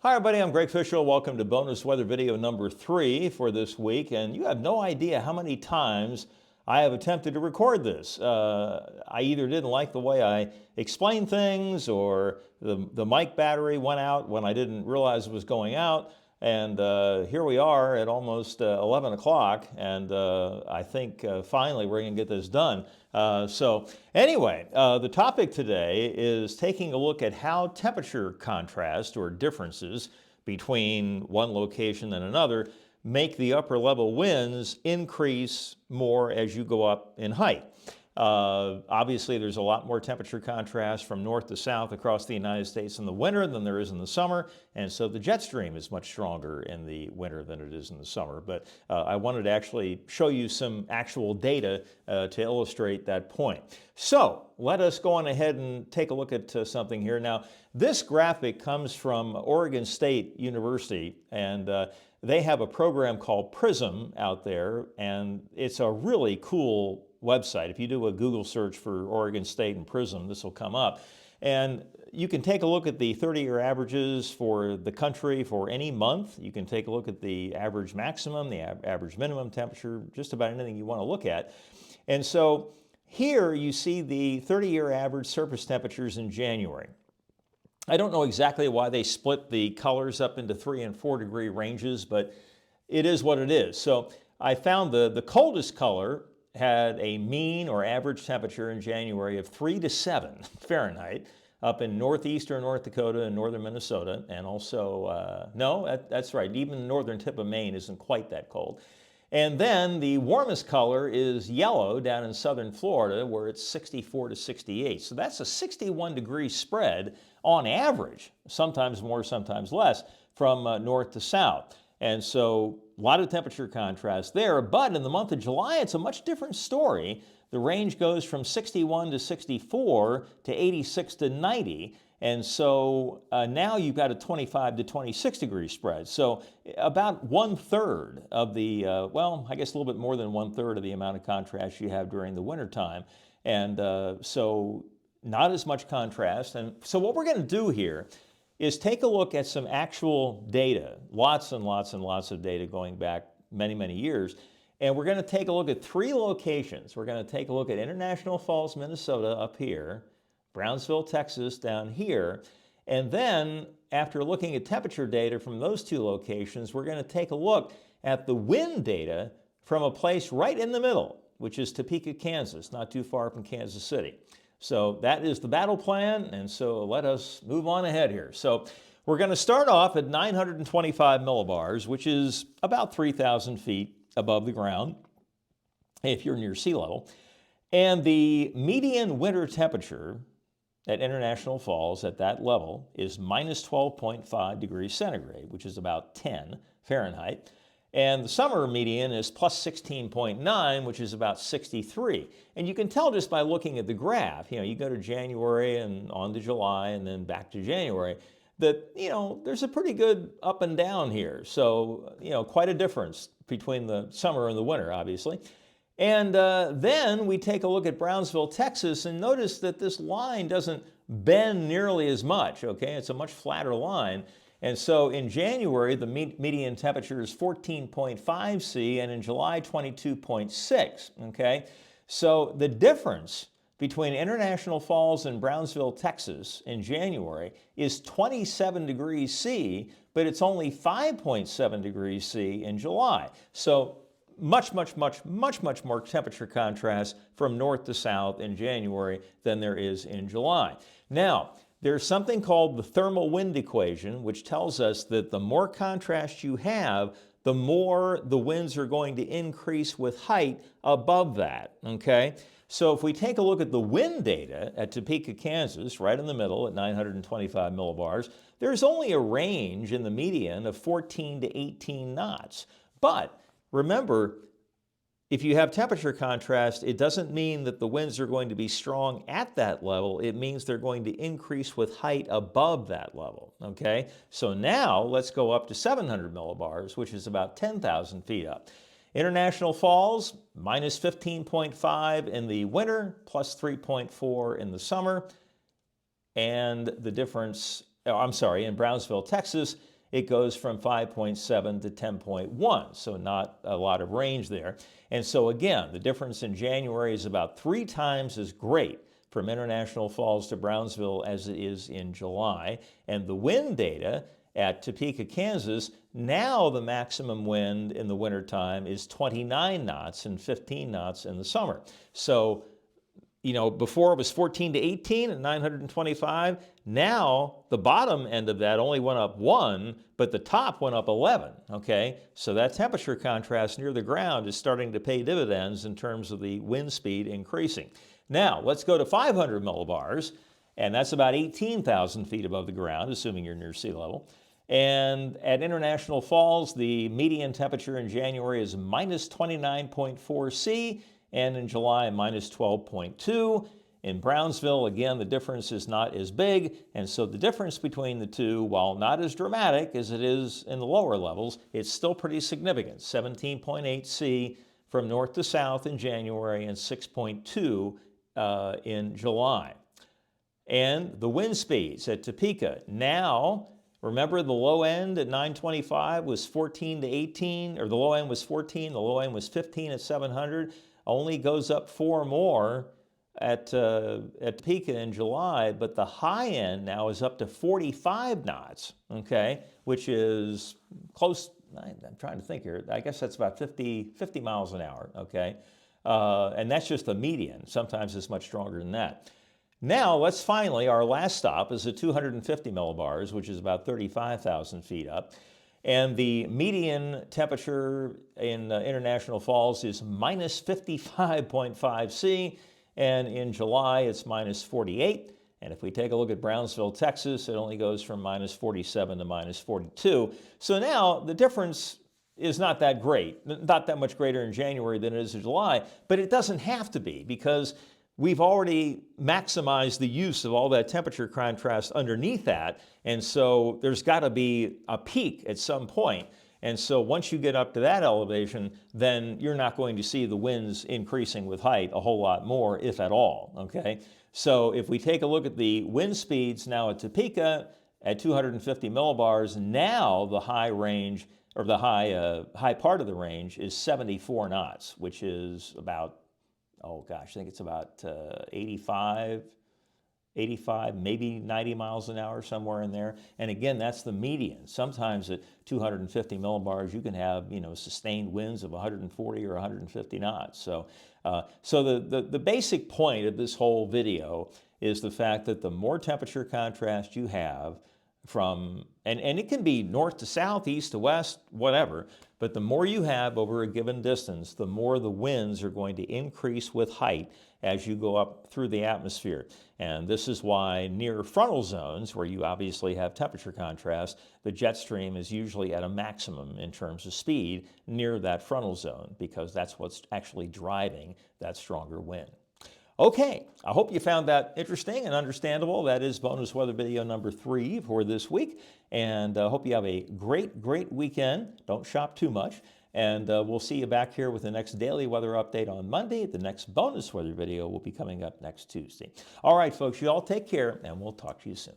Hi everybody, I'm Greg Fishel. Welcome to bonus weather video number 3 for this week. And you have no idea how many times I have attempted to record this. I either didn't like the way I explained things, or the mic battery went out when I didn't realize it was going out. And here we are at almost 11 o'clock, and I think finally we're going to get this done. So anyway, the topic today is taking a look at how temperature contrast or differences between one location and another make the upper level winds increase more as you go up in height. Obviously, there's a lot more temperature contrast from north to south across the United States in the winter than there is in the summer, and so the jet stream is much stronger in the winter than it is in the summer. But I wanted to actually show you some actual data to illustrate that point. So let us go on ahead and take a look at something here. Now, this graphic comes from Oregon State University, and they have a program called PRISM out there, and it's a really cool website. If you do a Google search for Oregon State and PRISM, this will come up. And you can take a look at the 30-year averages for the country for any month. You can take a look at the average maximum, the average minimum temperature, just about anything you want to look at. And so here you see the 30-year average surface temperatures in January. I don't know exactly why they split the colors up into 3 and 4 degree ranges, but it is what it is. So I found the coldest color had a mean or average temperature in January of 3 to 7 Fahrenheit up in northeastern North Dakota and northern Minnesota, and also, that's right, even the northern tip of Maine isn't quite that cold. And then the warmest color is yellow down in southern Florida, where it's 64 to 68. So that's a 61 degree spread on average, sometimes more, sometimes less, from north to south. And so a lot of temperature contrast there, but in the month of July, it's a much different story. The range goes from 61 to 64 to 86 to 90. And so now you've got a 25 to 26 degree spread. So about 1/3 of the, I guess a little bit more than 1/3 of the amount of contrast you have during the wintertime. And so not as much contrast. And so what we're going to do here is take a look at some actual data, lots and lots and lots of data going back many, many years. And we're going to take a look at 3 locations. We're going to take a look at International Falls, Minnesota up here, Brownsville, Texas down here. And then after looking at temperature data from those 2 locations, we're going to take a look at the wind data from a place right in the middle, which is Topeka, Kansas, not too far from Kansas City. So that is the battle plan, and so let us move on ahead here. So we're going to start off at 925 millibars, which is about 3,000 feet above the ground, if you're near sea level. And the median winter temperature at International Falls at that level is minus 12.5 degrees centigrade, which is about 10 Fahrenheit. And the summer median is plus 16.9, which is about 63. And you can tell just by looking at the graph, you go to January and on to July and then back to January, that, there's a pretty good up and down here. So, quite a difference between the summer and the winter, obviously. And then we take a look at Brownsville, Texas, and notice that this line doesn't bend nearly as much, okay? It's a much flatter line. And so in January, the median temperature is 14.5 C, and in July, 22.6, okay? So the difference between International Falls and Brownsville, Texas in January is 27 degrees C, but it's only 5.7 degrees C in July. So much more temperature contrast from north to south in January than there is in July. Now, there's something called the thermal wind equation, which tells us that the more contrast you have, the more the winds are going to increase with height above that, okay? So if we take a look at the wind data at Topeka, Kansas, right in the middle at 925 millibars, there's only a range in the median of 14 to 18 knots. But remember, if you have temperature contrast, it doesn't mean that the winds are going to be strong at that level. It means they're going to increase with height above that level, okay? So now let's go up to 700 millibars, which is about 10,000 feet up. International Falls, minus 15.5 in the winter, plus 3.4 in the summer. And the difference, in Brownsville, Texas, it goes from 5.7 to 10.1, so not a lot of range there. And so again, the difference in January is about 3 times as great from International Falls to Brownsville as it is in July. And the wind data at Topeka, Kansas, now the maximum wind in the wintertime is 29 knots and 15 knots in the summer. So, you know, before it was 14 to 18 at 925. Now the bottom end of that only went up 1, but the top went up 11, okay? So that temperature contrast near the ground is starting to pay dividends in terms of the wind speed increasing. Now, let's go to 500 millibars, and that's about 18,000 feet above the ground, assuming you're near sea level. And at International Falls, the median temperature in January is minus 29.4 C, and in July, minus 12.2. In Brownsville, again, the difference is not as big, and so the difference between the two, while not as dramatic as it is in the lower levels, it's still pretty significant. 17.8 C from north to south in January and 6.2 in July. And the wind speeds at Topeka now, remember the low end at 925 was 14 to 18, or the low end was 14, the low end was 15 at 700, only goes up 4 more at Topeka in July, but the high end now is up to 45 knots, okay, which is close, I'm trying to think here, I guess that's about 50 miles an hour, okay, and that's just the median. Sometimes it's much stronger than that. Now, let's finally, our last stop is at 250 millibars, which is about 35,000 feet up. And the median temperature in International Falls is minus 55.5 C, and in July it's minus 48. And if we take a look at Brownsville, Texas, it only goes from minus 47 to minus 42. So now the difference is not that great, not that much greater in January than it is in July, but it doesn't have to be, because we've already maximized the use of all that temperature contrast underneath that, and so there's got to be a peak at some point. And so once you get up to that elevation, then you're not going to see the winds increasing with height a whole lot more, if at all, okay? So if we take a look at the wind speeds now at Topeka at 250 millibars, now the high range, or the high part of the range is 74 knots, which is about, oh gosh, I think it's about 85, maybe 90 miles an hour, somewhere in there. And again, that's the median. Sometimes at 250 millibars, you can have, you know, sustained winds of 140 or 150 knots. So, the basic point of this whole video is the fact that the more temperature contrast you have from, and it can be north to south, east to west, whatever, but the more you have over a given distance, the more the winds are going to increase with height as you go up through the atmosphere. And this is why near frontal zones, where you obviously have temperature contrast, the jet stream is usually at a maximum in terms of speed near that frontal zone, because that's what's actually driving that stronger wind. Okay, I hope you found that interesting and understandable. That is bonus weather video number 3 for this week. And I hope you have a great weekend. Don't shop too much. And we'll see you back here with the next daily weather update on Monday. The next bonus weather video will be coming up next Tuesday. All right, folks, you all take care, and we'll talk to you soon.